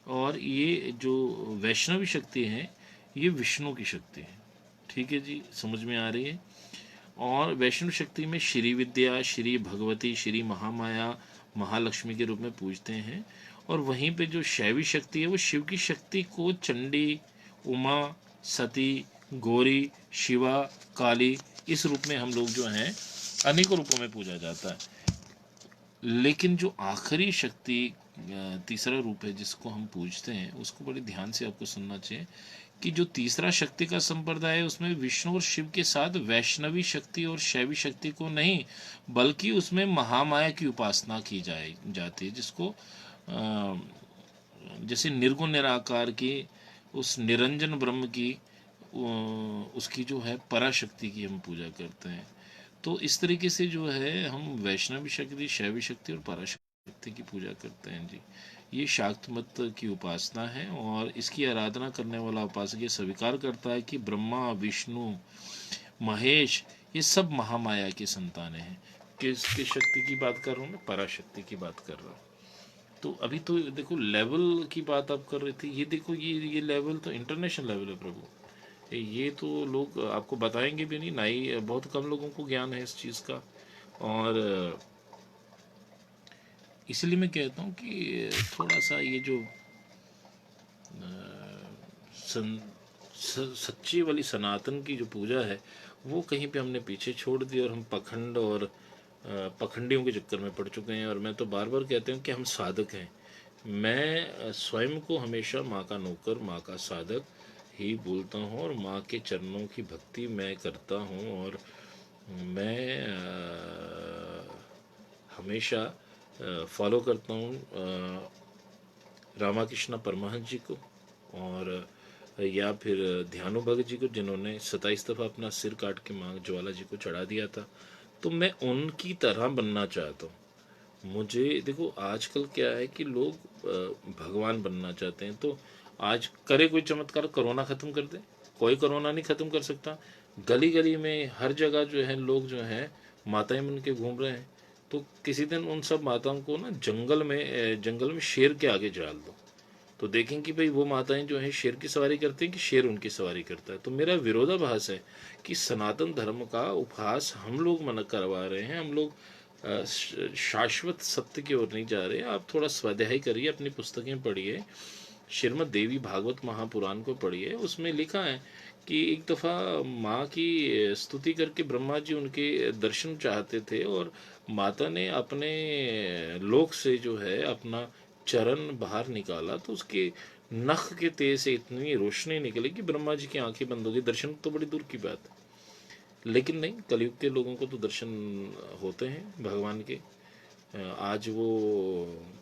A: और ये जो वैष्णवी शक्ति है ये विष्णु की शक्ति है। ठीक है जी, समझ में आ रही है। और वैष्णव शक्ति में श्री विद्या, श्री भगवती, श्री महामाया, महालक्ष्मी के रूप में पूजते हैं। और वहीं पे जो शैवी शक्ति है वो शिव की शक्ति को चंडी, उमा, सती, गौरी, शिवा, काली, इस रूप में हम लोग जो हैं अनेकों रूपों में पूजा जाता है। लेकिन जो आखिरी शक्ति तीसरा रूप है जिसको हम पूजते हैं, उसको बड़े ध्यान से आपको सुनना चाहिए कि जो तीसरा शक्ति का संप्रदाय है उसमें विष्णु और शिव के साथ वैष्णवी शक्ति और शैवी शक्ति को नहीं, बल्कि उसमें महामाया की उपासना की जाती है, जिसको जैसे निर्गुण निराकार की, उस निरंजन ब्रह्म की, उसकी जो है पराशक्ति की हम पूजा करते हैं। तो इस तरीके से जो है हम वैष्णवी शक्ति, शैवी शक्ति और पराशक्ति की पूजा करते हैं जी। ये शाक्त मत की उपासना है और इसकी आराधना करने वाला उपासक ये स्वीकार करता है कि ब्रह्मा, विष्णु, महेश ये सब महामाया के संतान हैं। किस शक्ति की बात कर रहा हूँ मैं? पराशक्ति की बात कर रहा हूँ। तो अभी तो देखो लेवल की बात आप कर रहे थे, ये देखो ये लेवल तो इंटरनेशनल लेवल है प्रभु। ये तो लोग आपको बताएंगे भी नहीं ना ही, बहुत कम लोगों को ज्ञान है इस चीज़ का। और इसलिए मैं कहता हूँ कि थोड़ा सा ये जो सन, सच्ची वाली सनातन की जो पूजा है वो कहीं पे हमने पीछे छोड़ दी, और हम पखंड और पखंडियों के चक्कर में पड़ चुके हैं। और मैं तो बार बार कहते हूँ कि हम साधक हैं। मैं स्वयं को हमेशा माँ का नौकर, माँ का साधक ही बोलता हूँ, और माँ के चरणों की भक्ति मैं करता हूँ। और मैं हमेशा फॉलो करता हूँ रामाकृष्ण परमहंस जी को, और या फिर ध्यानु भगत जी को, जिन्होंने 27 दफ़ा अपना सिर काट के माँ ज्वाला जी को चढ़ा दिया था। तो मैं उनकी तरह बनना चाहता हूँ। मुझे देखो आजकल क्या है कि लोग भगवान बनना चाहते हैं। तो आज करे कोई चमत्कार, कोरोना ख़त्म कर दे, कोई कोरोना नहीं ख़त्म कर सकता। गली गली में हर जगह जो है लोग जो हैं माताएं बन के घूम रहे हैं। तो किसी दिन उन सब माताओं को ना जंगल में शेर के आगे डाल दो, तो देखें कि भाई वो माताएं जो हैं शेर की सवारी करती हैं कि शेर उनकी सवारी करता है। तो मेरा विरोधाभास है कि सनातन धर्म का उपहास हम लोग मन करवा रहे हैं। हम लोग शाश्वत सत्य की ओर नहीं जा रहे। आप थोड़ा स्वाध्याय करिए, अपनी पुस्तकें पढ़िए, श्रीमद् देवी भागवत महापुराण को पढ़िए। उसमें लिखा है कि एक दफ़ा माँ की स्तुति करके ब्रह्मा जी उनके दर्शन चाहते थे, और माता ने अपने लोक से जो है अपना चरण बाहर निकाला, तो उसके नख के तेज से इतनी रोशनी निकली कि ब्रह्मा जी की आंखें बंद हो गई। दर्शन तो बड़ी दूर की बात है, लेकिन नहीं, कलयुग के लोगों को तो दर्शन होते हैं भगवान के। आज वो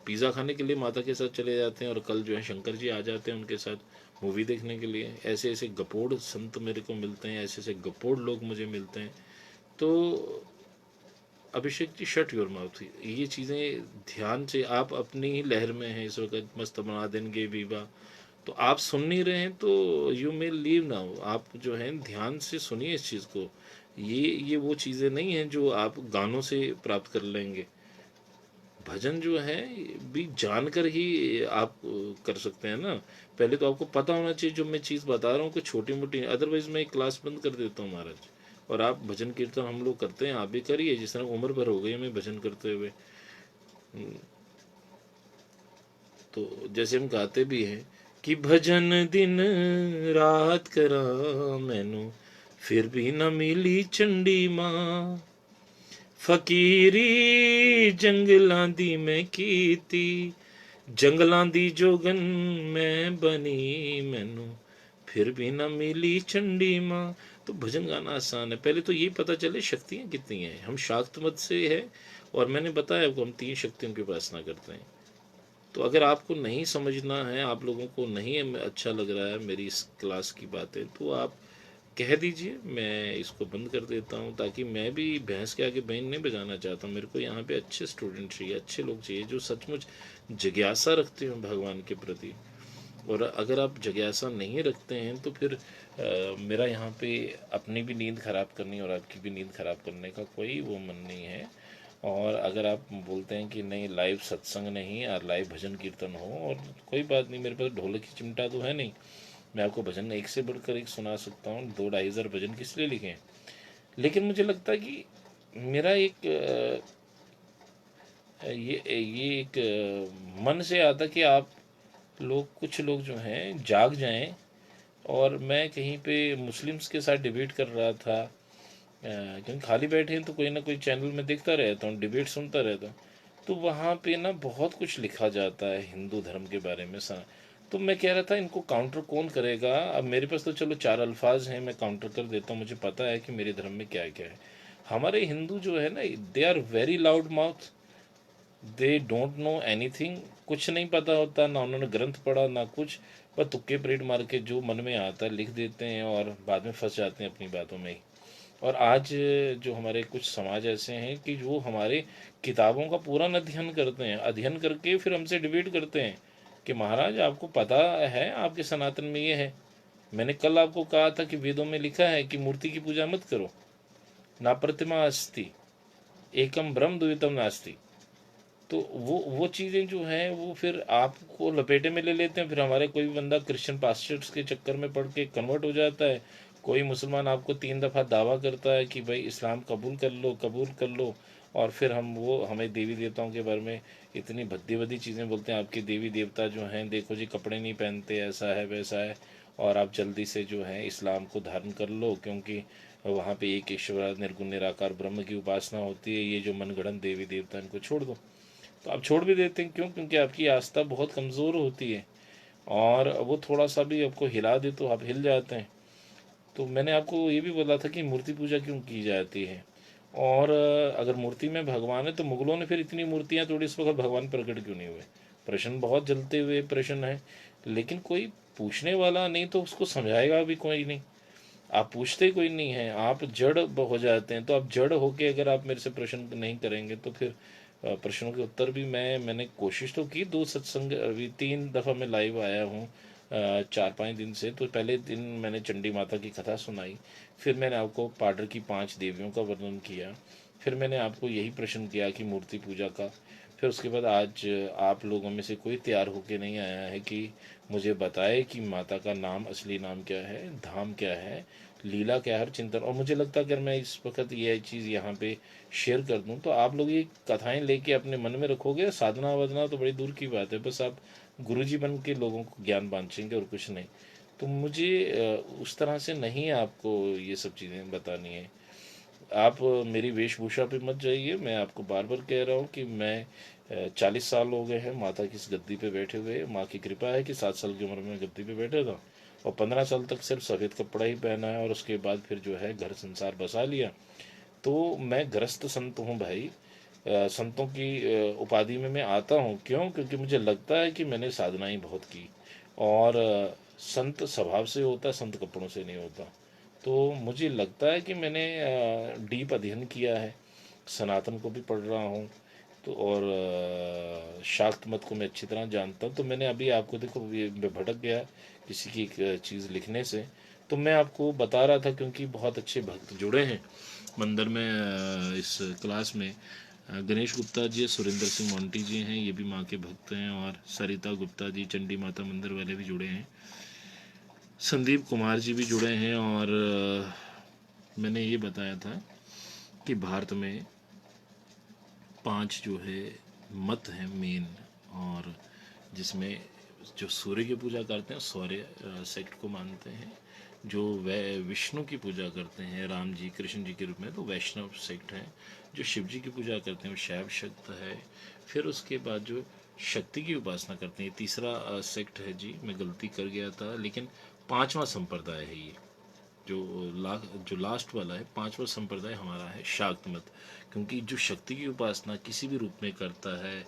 A: पिज़्ज़ा खाने के लिए माता के साथ चले जाते हैं, और कल जो है शंकर जी आ जाते हैं उनके साथ मूवी देखने के लिए। ऐसे ऐसे गपोड़ संत मेरे को मिलते हैं, ऐसे ऐसे गपोड़ लोग मुझे मिलते हैं। तो Abhishek ji, shut your mouth. ये चीज़ें ध्यान से, आप अपनी ही लहर में हैं इस वक्त, मस्त बना देंगे विवा। तो आप सुन नहीं रहे हैं तो यू मे लीव नाउ। आप जो हैं ध्यान से सुनिए इस चीज़ को। ये वो चीज़ें नहीं हैं जो आप गानों से प्राप्त कर लेंगे। भजन जो है भी जानकर ही आप कर सकते हैं ना। पहले तो आपको पता होना चाहिए जो मैं चीज़ बता रहा हूँ, कि छोटी मोटी, अदरवाइज मैं एक क्लास बंद कर देता हूँ महाराज। और आप भजन कीर्तन हम लोग करते हैं, आप भी करिए। जिस तरह उम्र भर हो गई हमें भजन करते हुए। तो जैसे हम गाते भी हैं कि भजन दिन रात करा मैनू, फिर भी न मिली चंडी माँ। फकीरी जंगलां दी मैं कीती, जंगलां दी जोगन मैं बनी मैनू, फिर भी ना मिली चंडी माँ। तो भजन गाना आसान है, पहले तो ये पता चले शक्तियाँ कितनी हैं। हम शाक्त मत से है, और मैंने बताया आपको हम 3 शक्तियों की उपासना करते हैं। तो अगर आपको नहीं समझना है, आप लोगों को नहीं अच्छा लग रहा है मेरी इस क्लास की बातें, तो आप कह दीजिए, मैं इसको बंद कर देता हूँ। ताकि मैं भी भैंस के आगे बैंड नहीं बजाना चाहता हूँ। मेरे को यहाँ पे अच्छे स्टूडेंट चाहिए, अच्छे लोग चाहिए जो सचमुच जिज्ञासा रखते हो भगवान के प्रति। और अगर आप जिज्ञासा नहीं रखते हैं तो फिर मेरा यहाँ पे अपनी भी नींद ख़राब करनी और आपकी भी नींद ख़राब करने का कोई वो मन नहीं है। और अगर आप बोलते हैं कि नहीं लाइव सत्संग नहीं और लाइव भजन कीर्तन हो, और कोई बात नहीं, मेरे पास ढोलक की चिमटा तो है नहीं, मैं आपको भजन एक से बढ़कर एक सुना सकता हूँ। 2-2.5 हज़ार भजन किस लिए लिखे हैं। लेकिन मुझे लगता है कि मेरा एक ये एक मन से आता कि आप लोग, कुछ लोग जो हैं जाग जाएं। और मैं कहीं पे मुस्लिम्स के साथ डिबेट कर रहा था, क्योंकि खाली बैठे हैं तो कोई ना कोई चैनल में देखता रहता हूँ, डिबेट सुनता रहता हूँ। तो वहाँ पे ना बहुत कुछ लिखा जाता है हिंदू धर्म के बारे में सा। तो मैं कह रहा था इनको काउंटर कौन करेगा। अब मेरे पास तो चलो 4 अल्फाज हैं, मैं काउंटर कर देता हूँ। मुझे पता है कि मेरे धर्म में क्या क्या है। हमारे हिंदू जो है ना, they are very loud mouth, they don't know anything. कुछ नहीं पता होता, ना उन्होंने ग्रंथ पढ़ा ना कुछ, बस तुक्के परेड मार के जो मन में आता है लिख देते हैं, और बाद में फंस जाते हैं अपनी बातों में ही। और आज जो हमारे कुछ समाज ऐसे हैं कि जो हमारे किताबों का पूरा अध्ययन करते हैं, अध्ययन करके फिर हमसे डिबेट करते हैं कि महाराज आपको पता है आपके सनातन में ये है। मैंने कल आपको कहा था कि वेदों में लिखा है कि मूर्ति की पूजा मत करो, ना प्रतिमा अस्ति, एकम ब्रह्म द्वितीयम नास्ति। तो वो चीज़ें जो हैं वो फिर आपको लपेटे में ले लेते हैं। फिर हमारे कोई भी बंदा क्रिश्चियन पास्टर्स के चक्कर में पड़ के कन्वर्ट हो जाता है। कोई मुसलमान आपको 3 दफ़ा दावा करता है कि भाई इस्लाम कबूल कर लो, कबूल कर लो, और फिर हमें देवी देवताओं के बारे में इतनी भद्दी भद्दी चीज़ें बोलते हैं। आपके देवी देवता जो हैं, देखो जी, कपड़े नहीं पहनते, ऐसा है वैसा है, और आप जल्दी से जो है इस्लाम को धारण कर लो, क्योंकि वहाँ पे एक ईश्वर निर्गुण निराकार ब्रह्म की उपासना होती है। ये जो मनगढ़ंत देवी देवता, इनको छोड़ दो। तो आप छोड़ भी देते हैं, क्यों? क्योंकि आपकी आस्था बहुत कमज़ोर होती है, और वो थोड़ा सा भी आपको हिला दे तो आप हिल जाते हैं। तो मैंने आपको ये भी बोला था कि मूर्ति पूजा क्यों की जाती है, और अगर मूर्ति में भगवान है तो मुगलों ने फिर इतनी मूर्तियाँ तोड़ी, इस वक्त भगवान प्रकट क्यों नहीं हुए? प्रश्न बहुत जलते हुए प्रश्न है, लेकिन कोई पूछने वाला नहीं, तो उसको समझाएगा भी कोई नहीं। आप पूछते कोई नहीं है, आप जड़ हो जाते हैं। तो आप जड़ होके अगर आप मेरे से प्रश्न नहीं करेंगे तो फिर प्रश्नों के उत्तर भी मैंने कोशिश तो की। 2 सत्संग, अभी 3 दफ़ा मैं लाइव आया हूँ 4-5 दिन से। तो पहले दिन मैंने चंडी माता की कथा सुनाई, फिर मैंने आपको पाडर की 5 देवियों का वर्णन किया, फिर मैंने आपको यही प्रश्न किया कि मूर्ति पूजा का। फिर उसके बाद आज आप लोगों में से कोई तैयार होके नहीं आया है कि मुझे बताए कि माता का नाम, असली नाम क्या है, धाम क्या है, लीला क्या है, हर चिंतन। और मुझे लगता है अगर मैं इस वक्त ये चीज़ यहाँ पे शेयर कर दूँ तो आप लोग ये कथाएं लेके अपने मन में रखोगे। साधना वाधना तो बड़ी दूर की बात है, बस आप गुरुजी बन के लोगों को ज्ञान बांटेंगे और कुछ नहीं। तो मुझे उस तरह से नहीं आपको ये सब चीज़ें बतानी है। आप मेरी वेशभूषा पे मत जाइए। मैं आपको बार बार कह रहा हूँ कि मैं 40 साल हो गए हैं माता की इस गद्दी पे बैठे हुए। माँ की कृपा है कि 7 साल की उम्र में गद्दी पे बैठा था, और 15 साल तक सिर्फ सफ़ेद कपड़ा ही पहना है, और उसके बाद फिर जो है घर संसार बसा लिया। तो मैं गृहस्थ संत हूँ भाई। संतों की उपाधि में मैं आता हूँ, क्यों? क्योंकि मुझे लगता है कि मैंने साधनाएं बहुत की, और संत स्वभाव से होता है, संत कपड़ों से नहीं होता। तो मुझे लगता है कि मैंने डीप अध्ययन किया है, सनातन को भी पढ़ रहा हूँ, तो और शाक्त मत को मैं अच्छी तरह जानता हूँ। तो मैंने अभी आपको, देखो ये मैं भटक गया किसी की एक चीज़ लिखने से, तो मैं आपको बता रहा था क्योंकि बहुत अच्छे भक्त जुड़े हैं मंदिर में। इस क्लास में गणेश गुप्ता जी, सुरेंद्र सिंह मोंटी जी हैं, ये भी माँ के भक्त हैं, और सरिता गुप्ता जी चंडी माता मंदिर वाले भी जुड़े हैं, संदीप कुमार जी भी जुड़े हैं। और मैंने ये बताया था कि भारत में 5 जो है मत हैं मेन, और जिसमें जो सूर्य की पूजा करते हैं सूर्य सेक्ट को मानते हैं, जो विष्णु की पूजा करते हैं राम जी कृष्ण जी के रूप में तो वैष्णव सेक्ट है, जो शिव जी की पूजा करते हैं वो शैव शक्त है। फिर उसके बाद जो शक्ति की उपासना करते हैं, तीसरा सेक्ट है जी, मैं गलती कर गया था, लेकिन 5वां संप्रदाय है ये। जो जो लास्ट वाला है 5वां संप्रदाय हमारा है शाक्त मत। क्योंकि जो शक्ति की उपासना किसी भी रूप में करता है,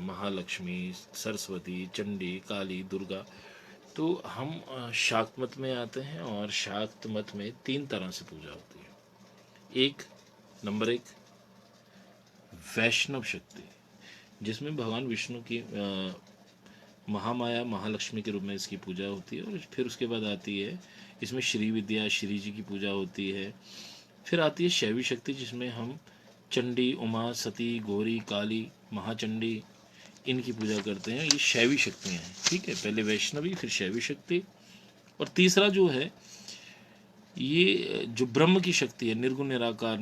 A: महालक्ष्मी, सरस्वती, चंडी, काली, दुर्गा, तो हम शाक्त मत में आते हैं। और शाक्त मत में 3 तरह से पूजा होती है। नंबर 1 वैष्णव शक्ति, जिसमें भगवान विष्णु की महामाया महालक्ष्मी के रूप में इसकी पूजा होती है। और फिर उसके बाद आती है इसमें श्री विद्या, श्री जी की पूजा होती है। फिर आती है शैवी शक्ति, जिसमें हम चंडी, उमा, सती, गौरी, काली, महाचंडी, इनकी पूजा करते हैं। ये शैवी शक्तियाँ हैं, ठीक है। पहले वैष्णवी, फिर शैवी शक्ति। और तीसरा जो है, ये जो ब्रह्म की शक्ति है, निर्गुण निराकार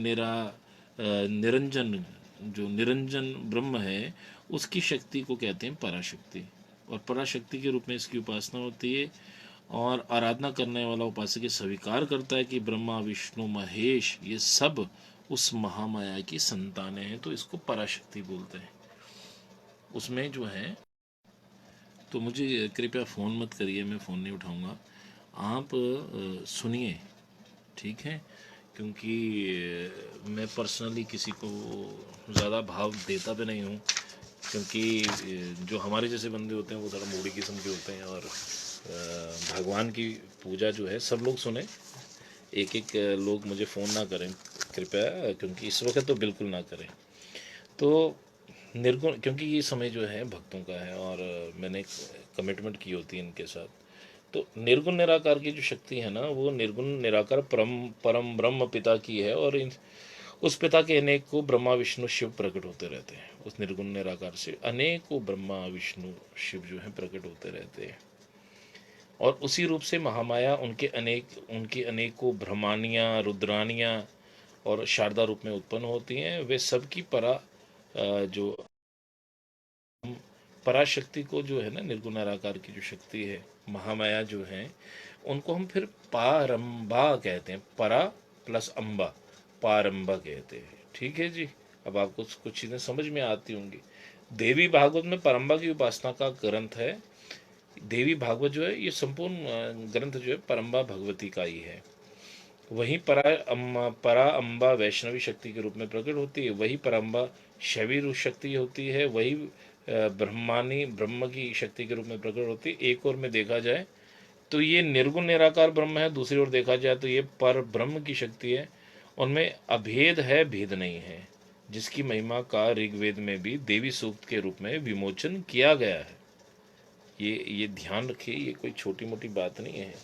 A: निरंजन, जो निरंजन ब्रह्म है, उसकी शक्ति को कहते हैं पराशक्ति। और पराशक्ति के रूप में इसकी उपासना होती है। और आराधना करने वाला उपासक ये स्वीकार करता है कि ब्रह्मा, विष्णु, महेश, ये सब उस महामाया की संतानें हैं, तो इसको पराशक्ति बोलते हैं। उसमें जो है, तो मुझे कृपया फ़ोन मत करिए, मैं फ़ोन नहीं उठाऊंगा। आप सुनिए, ठीक है? क्योंकि मैं पर्सनली किसी को ज़्यादा भाव देता भी नहीं हूँ, क्योंकि जो हमारे जैसे बंदे होते हैं वो थोड़ा मूडी किस्म के होते हैं। और भगवान की पूजा जो है, सब लोग सुने, एक एक लोग मुझे फ़ोन ना करें कृपया, क्योंकि इस वक्त तो बिल्कुल ना करें। तो निर्गुण, क्योंकि ये समय जो है भक्तों का है, और मैंने कमिटमेंट की होती है इनके साथ। तो निर्गुण निराकार की जो शक्ति है ना, वो निर्गुण निराकार परम परम ब्रह्म पिता की है। और उस पिता के अनेक को ब्रह्मा विष्णु शिव प्रकट होते रहते हैं। उस निर्गुण निराकार से अनेकों ब्रह्मा विष्णु शिव जो है प्रकट होते रहते हैं। और उसी रूप से महामाया उनकी अनेकों ब्रह्मानियाँ, रुद्रानियाँ और शारदा रूप में उत्पन्न होती हैं। वे सबकी जो पराशक्ति को जो है ना, निर्गुण निराकार की जो शक्ति है, महामाया जो है, उनको हम फिर पारंबा कहते हैं। परा प्लस अंबा, पारंबा कहते हैं। ठीक है जी। अब आपको कुछ चीज़ें समझ में आती होंगी। देवी भागवत में परंबा की उपासना का ग्रंथ है। देवी भागवत जो है, ये संपूर्ण ग्रंथ जो है परंबा भगवती का ही है। वही परा अम्बा वैष्णवी शक्ति के रूप में प्रकट होती है। वही परम्बा शैवी रूप शक्ति होती है। वही ब्रह्मानी ब्रह्म की शक्ति के रूप में प्रकट होती है। एक और में देखा जाए तो ये निर्गुण निराकार ब्रह्म है, दूसरी ओर देखा जाए तो ये पर ब्रह्म की शक्ति है। उनमें अभेद है, भेद नहीं है, जिसकी महिमा का ऋग्वेद में भी देवी सूक्त के रूप में विमोचन किया गया है। ये ध्यान रखिए, ये कोई छोटी मोटी बात नहीं है।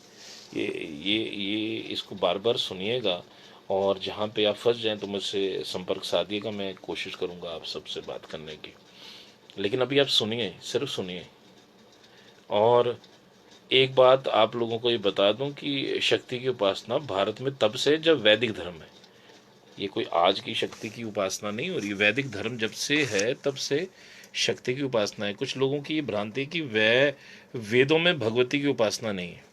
A: ये इसको बार बार सुनिएगा, और जहाँ पे आप फंस जाएं तो मुझसे संपर्क साधिएगा। मैं कोशिश करूँगा आप सबसे बात करने की। लेकिन अभी आप सुनिए, सिर्फ सुनिए। और एक बात आप लोगों को ये बता दूं कि शक्ति की उपासना भारत में तब से जब वैदिक धर्म है। ये कोई आज की शक्ति की उपासना नहीं हो रही। वैदिक धर्म जब से है तब से शक्ति की उपासना है। कुछ लोगों की ये भ्रांति कि वेदों में भगवती की उपासना नहीं है।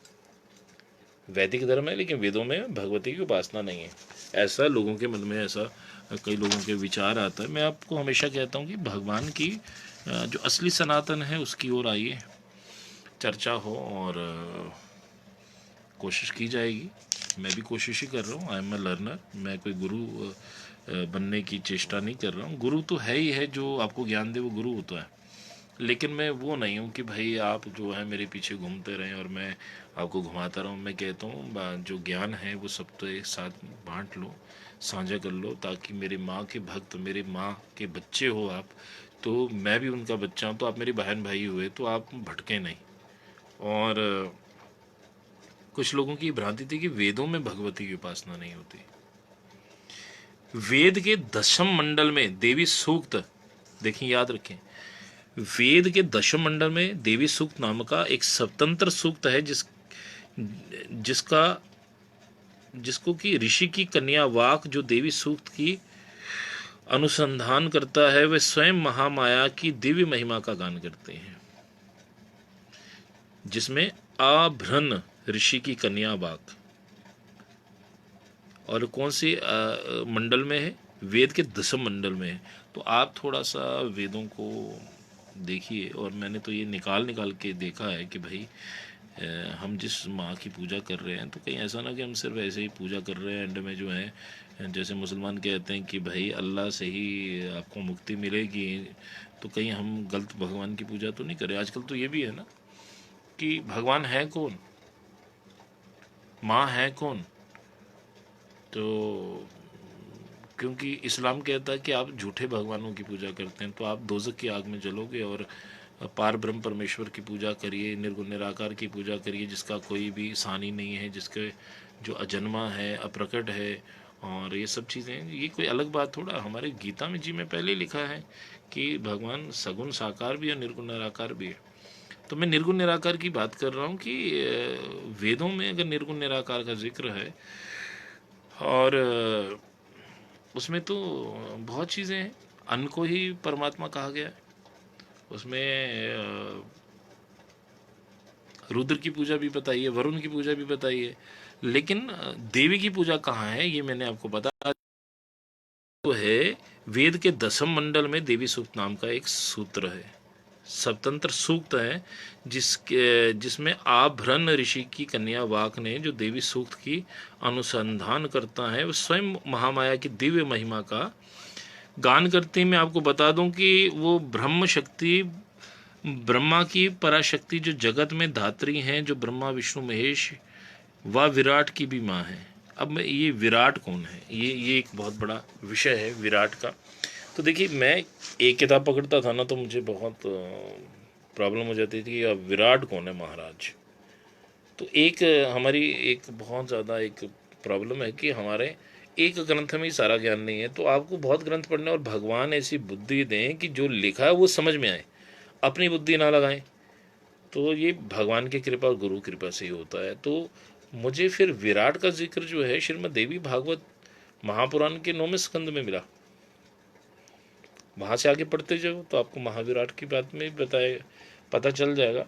A: वैदिक धर्म है लेकिन वेदों में भगवती की उपासना नहीं है, ऐसा लोगों के मन में, ऐसा कई लोगों के विचार आता है। मैं आपको हमेशा कहता हूँ कि भगवान की जो असली सनातन है उसकी ओर आइए, चर्चा हो और कोशिश की जाएगी। मैं भी कोशिश ही कर रहा हूँ। I am a learner. मैं कोई गुरु बनने की चेष्टा नहीं कर रहा हूँ। गुरु तो है ही है, जो आपको ज्ञान दे वो गुरु होता है। लेकिन मैं वो नहीं हूँ कि भाई आप जो है मेरे पीछे घूमते रहें और मैं आपको घुमाता रहूँ। मैं कहता हूँ जो ज्ञान है वो सब तो एक साथ बांट लो, साझा कर लो, ताकि मेरी माँ के भक्त, मेरी माँ के बच्चे हो आप, तो मैं भी उनका बच्चा हूँ, तो आप मेरी बहन भाई हुए, तो आप भटके नहीं। और कुछ लोगों की भ्रांति थी कि वेदों में भगवती की उपासना नहीं होती। वेद के दशम मंडल में देवी सूक्त, देखिए याद रखें, वेद के दशम मंडल में देवी सूक्त नाम का एक स्वतंत्र सूक्त है, जिसका जिसको कि ऋषि की कन्या वाक जो देवी सूक्त की अनुसंधान करता है, वे स्वयं महामाया की दिव्य महिमा का गान करते हैं, जिसमें आभ्रन ऋषि की कन्या वाक। और कौन सी मंडल में है? वेद के दशम मंडल में है। तो आप थोड़ा सा वेदों को देखिए। और मैंने तो ये निकाल के देखा है कि भाई हम जिस माँ की पूजा कर रहे हैं, तो कहीं ऐसा ना कि हम सिर्फ ऐसे ही पूजा कर रहे हैं, एंड में जो है जैसे मुसलमान कहते हैं कि भाई अल्लाह से ही आपको मुक्ति मिलेगी, तो कहीं हम गलत भगवान की पूजा तो नहीं करें। आजकल तो ये भी है ना कि भगवान है कौन, माँ है कौन। तो क्योंकि इस्लाम कहता है कि आप झूठे भगवानों की पूजा करते हैं तो आप दोज़ख की आग में जलोगे। और पार ब्रह्म परमेश्वर की पूजा करिए, निर्गुण निराकार की पूजा करिए, जिसका कोई भी सानी नहीं है, जिसके जो अजन्मा है, अप्रकट है। और ये सब चीज़ें, ये कोई अलग बात थोड़ा। हमारे गीता में जी में पहले लिखा है कि भगवान सगुण साकार भी है, निर्गुण निराकार भी है। तो मैं निर्गुण निराकार की बात कर रहा हूँ कि वेदों में अगर निर्गुण निराकार का जिक्र है, और उसमें तो बहुत चीज़ें हैं। अन्न को ही परमात्मा कहा गया है। उसमें रुद्र की पूजा भी बताई है, वरुण की पूजा भी बताई है। लेकिन देवी की पूजा कहाँ है, ये मैंने आपको बता तो है। वेद के दशम मंडल में देवी सूक्त नाम का एक सूत्र है, स्वतंत्र सूक्त है, जिसमें आभ्रन ऋषि की कन्या वाक ने जो देवी सूक्त की अनुसंधान करता है, वो स्वयं महामाया की दिव्य महिमा का गान करते हैं। मैं आपको बता दूं कि वो ब्रह्म शक्ति, ब्रह्मा की पराशक्ति जो जगत में धात्री हैं, जो ब्रह्मा विष्णु महेश, वह विराट की भी माँ है। अब मैं, ये विराट कौन है, ये एक बहुत बड़ा विषय है विराट का। तो देखिए, मैं एक किताब पकड़ता था ना तो मुझे बहुत प्रॉब्लम हो जाती थी कि अब विराट कौन है महाराज। तो एक हमारी एक बहुत ज़्यादा एक प्रॉब्लम है कि हमारे एक ग्रंथ में ही सारा ज्ञान नहीं है, तो आपको बहुत ग्रंथ पढ़ने और भगवान ऐसी बुद्धि दें कि जो लिखा है वो समझ में आए, अपनी बुद्धि ना लगाएं। तो ये भगवान की कृपा और गुरु कृपा से ही होता है। तो मुझे फिर विराट का जिक्र जो है श्रीमद् देवी भागवत महापुराण के 9वें स्कंद में मिला। वहाँ से आगे पढ़ते जाओ तो आपको महाविराट की बात में बताए पता चल जाएगा।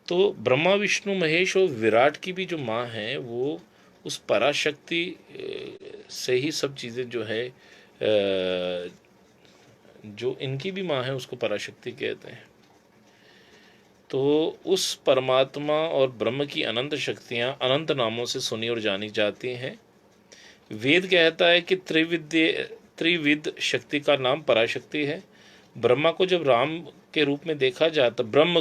A: तो ब्रह्मा विष्णु महेश और विराट की भी जो माँ है वो उस पराशक्ति से ही सब चीज़ें जो है, जो इनकी भी माँ है उसको पराशक्ति कहते हैं। तो उस परमात्मा और ब्रह्म की अनंत शक्तियाँ अनंत नामों से सुनी और जानी जाती हैं। वेद कहता है कि त्रिविध शक्ति का नाम पराशक्ति है। ब्रह्मा को जब राम के रूप में देखा जाता, ब्रह्म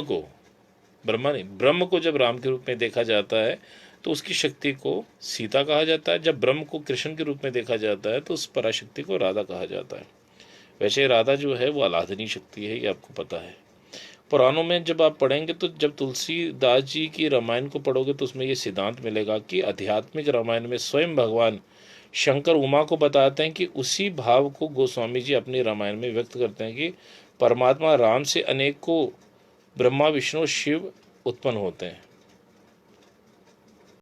A: को जब राम के रूप में देखा जाता है तो उसकी शक्ति को सीता कहा जाता है। जब ब्रह्म को कृष्ण के रूप में देखा जाता है तो उस पराशक्ति को राधा कहा जाता है। वैसे राधा जो है वो आराधनीय शक्ति है, ये आपको पता है। पुराणों में जब आप पढ़ेंगे तो जब तुलसीदास जी की रामायण को पढ़ोगे तो उसमें ये सिद्धांत मिलेगा कि आध्यात्मिक रामायण में स्वयं भगवान शंकर उमा को बताते हैं कि उसी भाव को गोस्वामी जी अपने रामायण में व्यक्त करते हैं कि परमात्मा राम से अनेकों ब्रह्मा विष्णु शिव उत्पन्न होते हैं।